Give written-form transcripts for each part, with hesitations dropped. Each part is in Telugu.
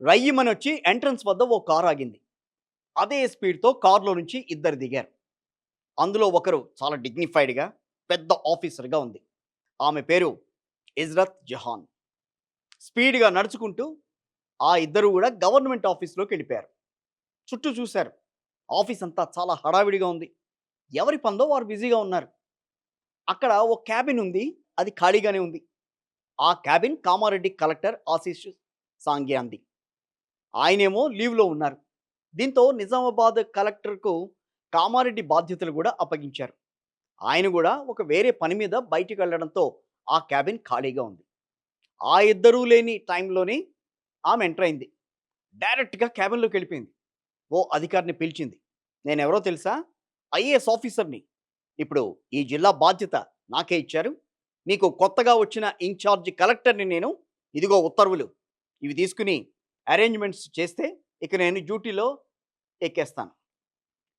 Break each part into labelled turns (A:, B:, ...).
A: రయ్యిమని వచ్చి ఎంట్రన్స్ వద్ద ఓ కారు ఆగింది. అదే స్పీడ్‌తో కారులో నుంచి ఇద్దరు దిగారు. అందులో ఒకరు చాలా డిగ్నిఫైడ్‌గా పెద్ద ఆఫీసర్‌గా ఉంది. ఆమె పేరు ఇజ్రత్ జహాన్. స్పీడ్‌గా నడుచుకుంటూ ఆ ఇద్దరు కూడా గవర్నమెంట్ ఆఫీస్‌లోకెళ్ళిపోయారు. చుట్టూ చూశారు. ఆఫీస్ అంతా చాలా హడావిడిగా ఉంది. ఎవరి పనిలో వారు బిజీగా ఉన్నారు. అక్కడ ఓ క్యాబిన్ ఉంది. అది ఖాళీగానే ఉంది. ఆ క్యాబిన్ కామారెడ్డి కలెక్టర్ ఆశీష్ సాంగ్యాంది. ఆయనేమో లీవ్‌లో ఉన్నారు. దీంతో నిజామాబాద్ కలెక్టర్‌కు కామారెడ్డి బాధ్యతలు గూడా అప్పగించారు. ఆయన గూడా ఒక వేరే పని మీద బయటికి వెళ్ళడంతో ఆ క్యాబిన్ ఖాళీగా ఉంది. ఆ ఇద్దరూ లేని టైంలోనే ఆమె ఎంటర్ అయింది. డైరెక్ట్‌గా క్యాబిన్‌లోకెళ్ళిపోయింది. ఓ అధికారిని పిలిచింది. నేనెవరో తెలుసా? ఐఏఎస్ ఆఫీసర్‌ని. ఇప్పుడు ఈ జిల్లా బాధ్యత నాకే ఇచ్చారు. మీకు కొత్తగా వచ్చిన ఇన్‌చార్జ్ కలెక్టర్‌ని నేను. ఇదిగో ఉత్తర్వులు. ఇవి తీసుకొని అరేంజ్‌మెంట్స్ చేస్తే ఇక నేను డ్యూటీలో ఎక్కేస్తాను.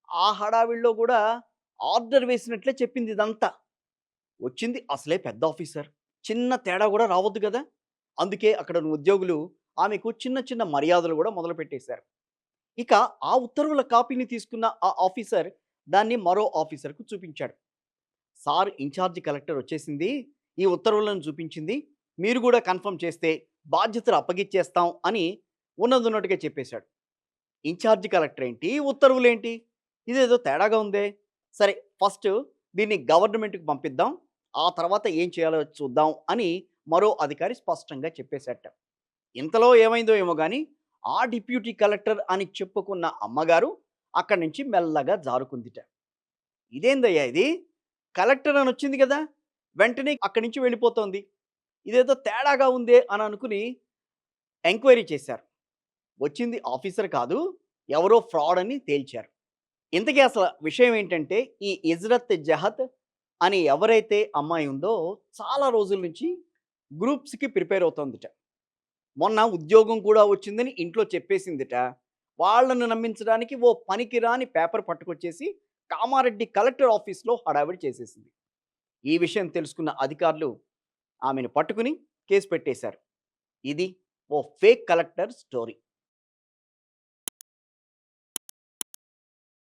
A: ఆ హడావిడిలో గూడా ఆర్డర్ వేసినట్లే చెప్పింది ఇదంతా. వచ్చింది అసలే పెద్ద ఆఫీసర్. చిన్న తేడా గూడా రావద్దు గదా! అందుకే అక్కడున్న ఉద్యోగులు ఆమెకు చిన్న చిన్న మర్యాదలు గూడా మొదలుపెట్టేశారు. ఇక ఆ ఉత్తర్వుల కాపీని తీసుకున్న ఆ ఆఫీసర్ దాన్ని మరో ఆఫీసర్‌కు చూపించాడు. సార్ ఇన్‌చార్జ్ కలెక్టర్ వచ్చేసింది. ఈ ఉత్తర్వులను చూపించింది. మీరు గూడా కన్ఫర్మ్ చేస్తే బాధ్యతలు అప్పగిచ్చేస్తాం అని ఉన్నదున్నట్టుగా చెప్పేశాడు. ఇన్‌చార్జ్ కలెక్టర్ ఏంటి? ఉత్తర్వులేంటి? ఇదేదో తేడాగా ఉందే! సరే ఫస్ట్ దీన్ని గవర్నమెంట్‌కి పంపిద్దాం. ఆ తర్వాత ఏం చేయాలో చూద్దాం అని మరో అధికారి స్పష్టంగా చెప్పేసాడట. ఇంతలో ఏమైందో ఏమో గాని, ఆ డిప్యూటీ కలెక్టర్ అని చెప్పుకున్న అమ్మగారు అక్కడి నుంచి మెల్లగా జారుకుందిట. ఇదేందయ్యా ఇది? కలెక్టర్ అని వచ్చింది గదా! వెంటనే అక్కడి నుంచి వెళ్ళిపోతోంది. ఇదేదో తేడాగా ఉందే అని అనుకుని ఎంక్వైరీ చేశారు. వచ్చింది ఆఫీసర్ కాదు, ఎవరో ఫ్రాడ్ అని తేల్చారు. ఇంతకీ అసల విషయం ఏంటంటే, ఈ ఇజ్రత్ జహత్ అని ఎవరైతే అమ్మాయి ఉందో, చాలా రోజుల నుంచి గ్రూప్స్‌కి ప్రిపేర్ అవుతోందిట. మొన్న ఉద్యోగం కూడా వచ్చిందని ఇంట్లో చెప్పేసిందిట. వాళ్ళను నమ్మించడానికి ఓ పనికిరాని పేపర్ పట్టుకొచ్చేసి, కామారెడ్డి కలెక్టర్ ఆఫీస్‌లో హడావిడి చేసేసింది. ఈ విషయం తెలుసుకున్న అధికారులు ఆమెను పట్టుకుని కేసు పెట్టేశారు. ఇది ఓ ఫేక్ కలెక్టర్ స్టోరీ.